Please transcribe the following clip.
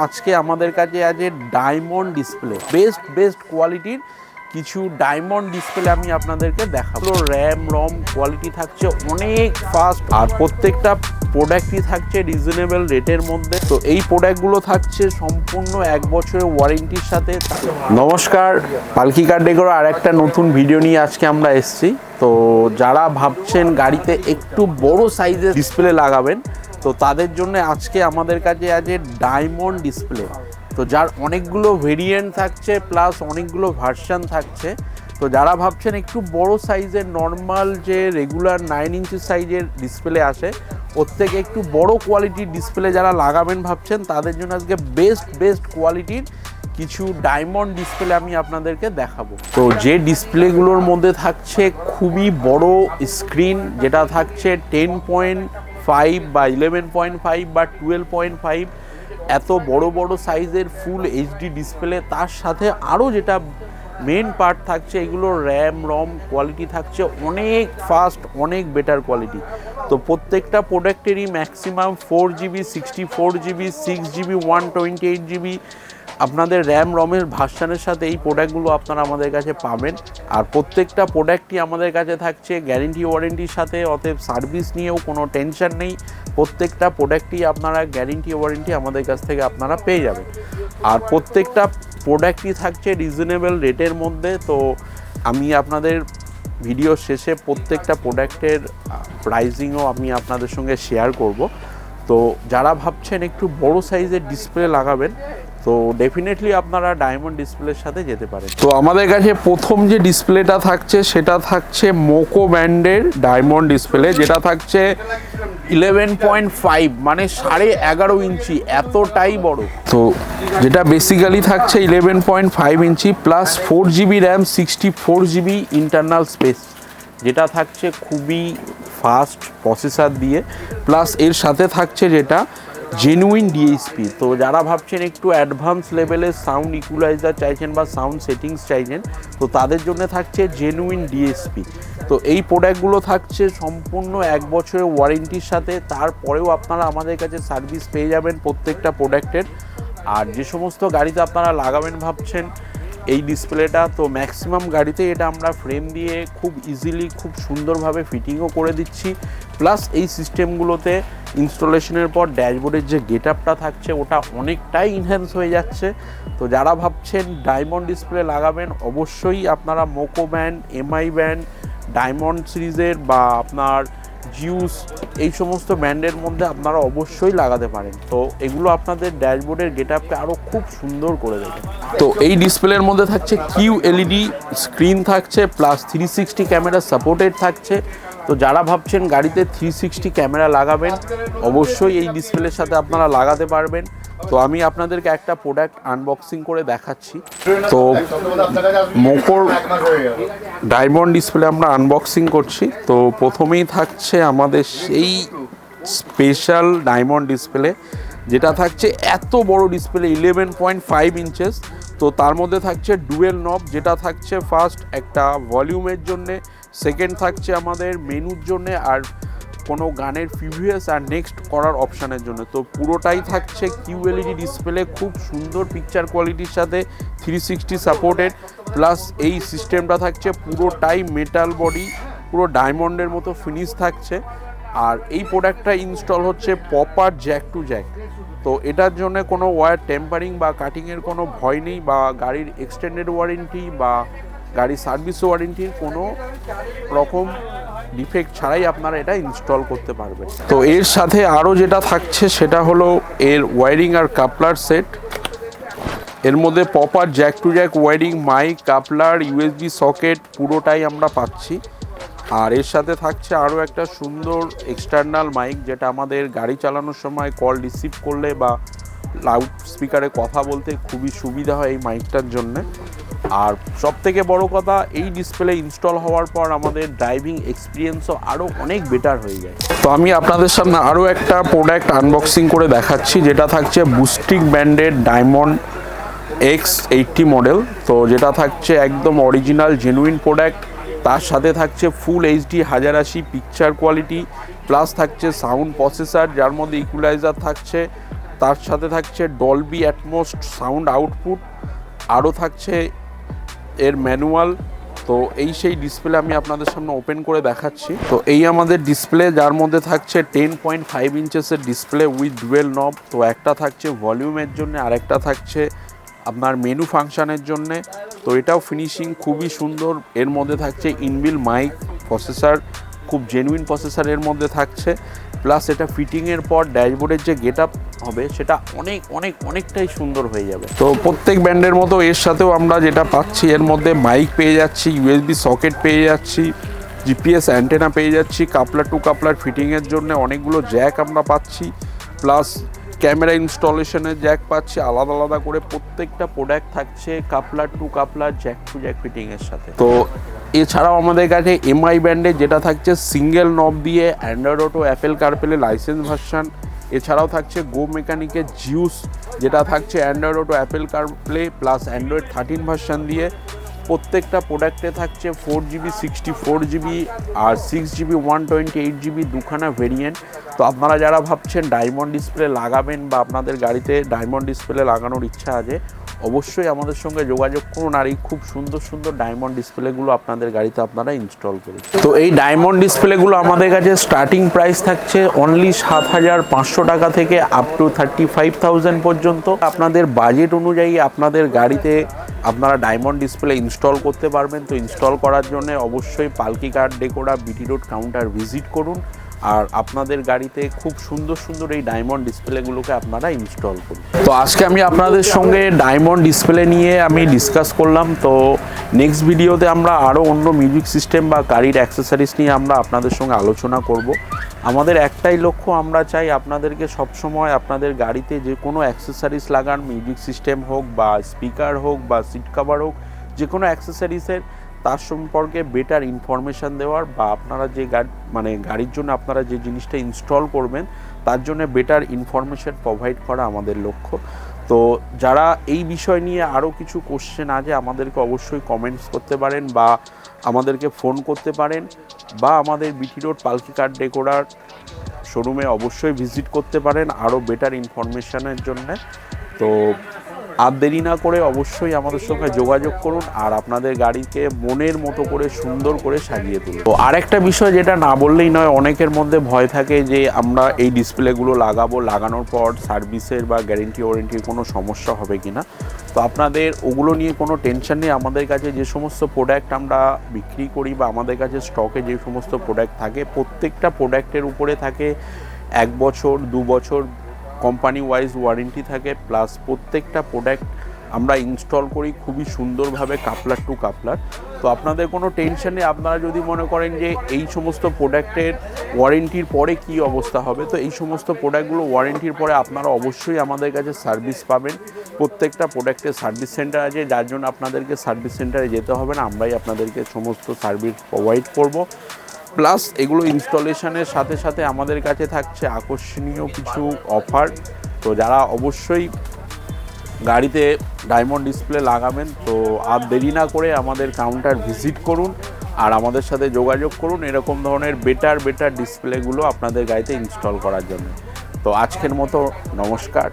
আজকে আমাদের কাছে আছে ডায়মন্ড ডিসপ্লে, বেস্ট কোয়ালিটির কিছু ডায়মন্ড ডিসপ্লে আমি আপনাদেরকে দেখাবো। র্যাম রম কোয়ালিটি থাকছে অনেক ফাস্ট, আর প্রত্যেকটা প্রোডাক্টই থাকছে রিজনেবল রেটের মধ্যে। তো এই প্রোডাক্টগুলো থাকছে সম্পূর্ণ 1 বছরের ওয়ারেন্টির সাথে। নমস্কার, পালকি কার ডেকোর আর একটা নতুন ভিডিও নিয়ে আজকে আমরা এসেছি। তো যারা ভাবছেন গাড়িতে একটু বড় সাইজের ডিসপ্লে লাগাবেন, তো তাদের জন্য আজকে আমাদের কাছে আছে ডায়মন্ড ডিসপ্লে। তো যার অনেকগুলো ভেরিয়েন্ট থাকছে, প্লাস অনেকগুলো ভার্সন থাকছে। তো যারা ভাবছেন একটু বড় সাইজের নর্মাল যে রেগুলার 9 ইঞ্চি সাইজের ডিসপ্লে আসে, ওর থেকে একটু বড় কোয়ালিটির ডিসপ্লে যারা লাগাবেন ভাবছেন, তাদের জন্য আজকে বেস্ট কোয়ালিটির কিছু ডায়মন্ড ডিসপ্লে আমি আপনাদেরকে দেখাবো। তো যে ডিসপ্লেগুলোর মধ্যে থাকছে খুবই বড় স্ক্রিন, যেটা থাকছে 10.5 বা 11.5 বা 12.5, এত বড় সাইজের ফুল এইচডি ডিসপ্লে। তার সাথে আরও যেটা মেন পার্ট থাকছে, এগুলো র্যাম রম কোয়ালিটি থাকছে অনেক ফাস্ট, অনেক বেটার কোয়ালিটি। তো প্রত্যেকটা প্রোডাক্টেরই maximum 4GB 64GB 6GB 128GB আপনাদের র্যাম রমের ভার্সানের সাথে এই প্রোডাক্টগুলো আপনারা আমাদের কাছে পাবেন। আর প্রত্যেকটা প্রোডাক্টই আমাদের কাছে থাকছে গ্যারেন্টি ওয়ারেন্টির সাথে, অতএব সার্ভিস নিয়েও কোনো টেনশন নেই। প্রত্যেকটা প্রোডাক্টই আপনারা গ্যারেন্টি ওয়ারেন্টি আমাদের কাছ থেকে আপনারা পেয়ে যাবেন। আর প্রত্যেকটা প্রোডাক্টই থাকছে রিজনেবল রেটের মধ্যে। তো আমি আপনাদের ভিডিও শেষে প্রত্যেকটা প্রোডাক্টের প্রাইসিংও আমি আপনাদের সঙ্গে শেয়ার করব। তো যারা ভাবছেন একটু বড় সাইজের ডিসপ্লে লাগাবেন, তো ডেফিনেটলি আপনারা ডায়মন্ড ডিসপ্লের সাথে যেতে পারেন। তো আমাদের কাছে প্রথম যে ডিসপ্লেটা থাকছে সেটা থাকছে মোকো ব্র্যান্ডের ডায়মন্ড ডিসপ্লে, যেটা থাকছে 11.5 মানে 11.5 ইঞ্চি, এতটাই বড়। তো যেটা বেসিক্যালি থাকছে 11.5 ইঞ্চি plus 4GB RAM 64GB internal space, যেটা থাকছে খুবই ফাস্ট প্রসেসর দিয়ে। প্লাস এর সাথে থাকছে যেটা জেনুইন ডিএসপি। তো যারা ভাবছেন একটু অ্যাডভান্স লেভেলের সাউন্ড ইকুয়ালাইজার চাইছেন বা সাউন্ড সেটিংস চাইছেন, তো তাদের জন্য থাকছে জেনুইন ডিএসপি। তো এই প্রোডাক্টগুলো থাকছে সম্পূর্ণ 1 বছরের ওয়ারেন্টির সাথে। তারপরেও আপনারা আমাদের কাছে সার্ভিস পেয়ে যাবেন প্রত্যেকটা প্রোডাক্টের। আর যে সমস্ত গাড়িতে আপনারা লাগাবেন ভাবছেন এই ডিসপ্লেটা, তো ম্যাক্সিমাম গাড়িতে এটা আমরা ফ্রেম দিয়ে খুব ইজিলি খুব সুন্দরভাবে ফিটিংও করে দিচ্ছি। প্লাস এই সিস্টেমগুলোতে ইনস্টলেশনের পর ড্যাশবোর্ডের যে গেট আপটা থাকছে ওটা অনেকটাই ইনহ্যান্স হয়ে যাচ্ছে। তো যারা ভাবছেন ডায়মন্ড ডিসপ্লে লাগাবেন, অবশ্যই আপনারা মোকো ব্র্যান্ড, এমআই ব্র্যান্ড, ডায়মন্ড সিরিজের বা আপনার জিউস, এই সমস্ত ব্র্যান্ডের মধ্যে আপনারা অবশ্যই লাগাতে পারেন। তো এগুলো আপনাদের ড্যাশবোর্ডের গেট আপকে আরও খুব সুন্দর করে দেবে। তো এই ডিসপ্লের মধ্যে থাকছে QLED স্ক্রিন থাকছে, প্লাস 360 ক্যামেরা সাপোর্টেড থাকছে। তো যারা ভাবছেন গাড়িতে 360 ক্যামেরা লাগাবেন, অবশ্যই এই ডিসপ্লের সাথে আপনারা লাগাতে পারবেন। তো আমি আপনাদেরকে একটা প্রোডাক্ট আনবক্সিং করে দেখাচ্ছি। তো মোকোর ডায়মন্ড ডিসপ্লে আমরা আনবক্সিং করছি। তো প্রথমেই থাকছে আমাদের সেই স্পেশাল ডায়মন্ড ডিসপ্লে, যেটা থাকছে এত বড় ডিসপ্লে 11.5 ইঞ্চেস। তো তার মধ্যে থাকছে ডুয়েল নব, যেটা থাকছে ফার্স্ট একটা ভলিউমের জন্যে, সেকেন্ড থাকছে আমাদের মেনুর জন্যে, আর কোনো গানের প্রিভিয়াস আর নেক্সট করার অপশানের জন্য। তো পুরোটাই থাকছে QLED ডিসপ্লে, খুব সুন্দর পিকচার কোয়ালিটির সাথে 360 সাপোর্টেড। প্লাস এই সিস্টেমটা থাকছে পুরোটাই মেটাল বডি, পুরো ডায়মন্ডের মতো ফিনিশ থাকছে। আর এই প্রোডাক্টটা ইনস্টল হচ্ছে প্রপার জ্যাক টু জ্যাক। তো এটার জন্য কোনো ওয়্যার টেম্পারিং বা কাটিংয়ের কোনো ভয় নেই, বা গাড়ির এক্সটেন্ডেড ওয়ারেন্টি বা গাড়ির সার্ভিস ওয়ারেন্টির কোনো রকম ডিফেক্ট ছাড়াই আপনারা এটা ইনস্টল করতে পারবেন। তো এর সাথে আরও যেটা থাকছে সেটা হলো এর ওয়্যারিং আর কাপলার সেট। এর মধ্যে proper jack to jack wiring, mic, coupler, USB socket পুরোটাই আমরা পাচ্ছি। আর এর সাথে থাকছে আরও একটা সুন্দর এক্সটার্নাল মাইক, যেটা আমাদের গাড়ি চালানোর সময় কল রিসিভ করলে বা লাউড স্পিকারে কথা বলতে খুবই সুবিধা হয় এই মাইকটার জন্যে। আর সবথেকে বড় কথা, এই ডিসপ্লে ইনস্টল হওয়ার পর আমাদের ড্রাইভিং এক্সপিরিয়েন্সও আরও অনেক বেটার হয়ে যায়। তো আমি আপনাদের সামনে আরও একটা প্রোডাক্ট আনবক্সিং করে দেখাচ্ছি, যেটা থাকছে বুস্টিক ব্র্যান্ডের ডায়মন্ড X80 মডেল। তো যেটা থাকছে একদম অরিজিনাল জেনুইন প্রোডাক্ট। তার সাথে থাকছে ফুল HD 1080 পিকচার কোয়ালিটি, প্লাস থাকছে সাউন্ড প্রসেসর, যার মধ্যে ইকুয়ালাইজার থাকছে, তার সাথে থাকছে ডলবি অ্যাটমস সাউন্ড আউটপুট, আরও থাকছে এর ম্যানুয়াল। তো এই সেই ডিসপ্লে আমি আপনাদের সামনে ওপেন করে দেখাচ্ছি। তো এই আমাদের ডিসপ্লে, যার মধ্যে থাকছে 10.5 ইঞ্চেসের ডিসপ্লে উইথ ডুয়েল নব। তো একটা থাকছে ভলিউমের জন্য, আর একটা থাকছে আপনার মেনু ফাংশানের জন্যে। তো এটাও ফিনিশিং খুবই সুন্দর। এর মধ্যে থাকছে ইনবিল মাইক, প্রসেসর খুব জেনুইন প্রসেসর এর মধ্যে থাকছে। প্লাস এটা ফিটিংয়ের পর ড্যাশবোর্ডের যে গেট আপ হবে সেটা অনেকটাই সুন্দর হয়ে যাবে। তো প্রত্যেক ব্র্যান্ডের মতো এর সাথেও আমরা যেটা পাচ্ছি, এর মধ্যে মাইক পেয়ে যাচ্ছি, ইউএসবি সকেট পেয়ে যাচ্ছি, জিপিএস অ্যান্টেনা পেয়ে যাচ্ছি, কাপলার টু কাপলার ফিটিংয়ের জন্য অনেকগুলো জ্যাক আমরা পাচ্ছি, প্লাস ক্যামেরা ইনস্টলেশনের জ্যাক পাচ্ছি। আলাদা আলাদা করে প্রত্যেকটা প্রোডাক্ট থাকছে coupler to coupler, jack to jack ফিটিংয়ের সাথে। তো এছাড়াও আমাদের কাছে এমআই ব্র্যান্ডের যেটা থাকছে সিঙ্গেল নব দিয়ে Android auto, Apple CarPlay licence version. এছাড়াও থাকছে গো মেকানিকের জিউস, যেটা থাকছে Android auto, Apple CarPlay plus Android 13 version দিয়ে। প্রত্যেকটা প্রোডাক্টে থাকছে 4GB 64GB আর 6GB 128GB দুখানা ভেরিয়েন্ট। তো আপনারা যারা ভাবছেন ডায়মন্ড ডিসপ্লে লাগাবেন বা আপনাদের গাড়িতে ডায়মন্ড ডিসপ্লে লাগানোর ইচ্ছা আছে, অবশ্যই আমাদের সঙ্গে যোগাযোগ করুন আর এই খুব সুন্দর সুন্দর ডায়মন্ড ডিসপ্লেগুলো আপনাদের গাড়িতে আপনারা ইনস্টল করুন। তো এই ডায়মন্ড ডিসপ্লেগুলো আমাদের কাছে স্টার্টিং প্রাইস থাকছে অনলি 7,500 টাকা থেকে আপ টু 35,000 পর্যন্ত। আপনাদের বাজেট অনুযায়ী আপনাদের গাড়িতে আপনারা ডায়মন্ড ডিসপ্লে ইনস্টল করতে পারবেন। তো ইনস্টল করার জন্য অবশ্যই পালকি কার Decora BT road counter visit করুন আর আপনাদের গাড়িতে খুব সুন্দর সুন্দর এই ডায়মন্ড ডিসপ্লেগুলোকে আপনারা ইনস্টল করুন। তো আজকে আমি আপনাদের সঙ্গে ডায়মন্ড ডিসপ্লে নিয়ে আমি ডিসকাস করলাম। তো নেক্সট ভিডিওতে আমরা আরও অন্য মিউজিক সিস্টেম বা গাড়ির অ্যাক্সেসরিজ নিয়ে আমরা আপনাদের সঙ্গে আলোচনা করব। আমাদের একটাই লক্ষ্য, আমরা চাই আপনাদেরকে সবসময় আপনাদের গাড়িতে যে কোনো অ্যাক্সেসরিজ লাগান, মিউজিক সিস্টেম হোক বা স্পিকার হোক বা সিট কভার হোক, যে কোনো অ্যাক্সেসরিজের তার সম্পর্কে বেটার ইনফরমেশান দেওয়ার বা আপনারা যে গাড়ির জন্য আপনারা যে জিনিসটা ইনস্টল করবেন তার জন্য বেটার ইনফরমেশান প্রোভাইড করা আমাদের লক্ষ্য। তো যারা এই বিষয় নিয়ে আরও কিছু কোশ্চেন আছে আমাদেরকে অবশ্যই কমেন্টস করতে পারেন বা আমাদেরকে ফোন করতে পারেন বা আমাদের বিটি রোড পালকি কার ডেকোরার শোরুমে অবশ্যই ভিজিট করতে পারেন আরও বেটার ইনফরমেশানের জন্যে। তো আর দেরি না করে অবশ্যই আমাদের সঙ্গে যোগাযোগ করুন আর আপনাদের গাড়িকে মনের মতো করে সুন্দর করে সাজিয়ে তুলুন। তো আরেকটা বিষয় যেটা না বললেই নয়, অনেকের মধ্যে ভয় থাকে যে আমরা এই ডিসপ্লেগুলো লাগানোর পর সার্ভিসের বা গ্যারেন্টি ওয়ারেন্টির কোনো সমস্যা হবে কিনা। তো আপনাদের ওগুলো নিয়ে কোনো টেনশন নেই। আমাদের কাছে যে সমস্ত প্রোডাক্ট আমরা বিক্রি করি বা আমাদের কাছে স্টকে যে সমস্ত প্রোডাক্ট থাকে, প্রত্যেকটা প্রোডাক্টের উপরে থাকে 1 বছর 2 বছর কোম্পানি ওয়াইজ ওয়ারেন্টি থাকে। প্লাস প্রত্যেকটা প্রোডাক্ট আমরা ইনস্টল করি খুবই সুন্দরভাবে কাপলার টু কাপলার। তো আপনাদের কোনো টেনশন নেই। আপনারা যদি মনে করেন যে এই সমস্ত প্রোডাক্টের ওয়ারেন্টির পরে কি অবস্থা হবে, তো এই সমস্ত প্রোডাক্টগুলো ওয়ারেন্টির পরে আপনারা অবশ্যই আমাদের কাছে সার্ভিস পাবেন। প্রত্যেকটা প্রোডাক্টের সার্ভিস সেন্টার আছে, যার জন্য আপনাদেরকে সার্ভিস সেন্টারে যেতে হবে না, আমরাই আপনাদেরকে সমস্ত সার্ভিস প্রোভাইড করব। প্লাস এগুলো ইনস্টলেশনের সাথে সাথে আমাদের কাছে থাকছে আকর্ষণীয় কিছু অফার। তো যারা অবশ্যই গাড়িতে ডায়মন্ড ডিসপ্লে লাগাবেন, তো আর দেরি না করে আমাদের কাউন্টার ভিজিট করুন আর আমাদের সাথে যোগাযোগ করুন এরকম ধরনের বেটার ডিসপ্লেগুলো আপনাদের গাড়িতে ইনস্টল করার জন্য। তো আজকের মতো নমস্কার।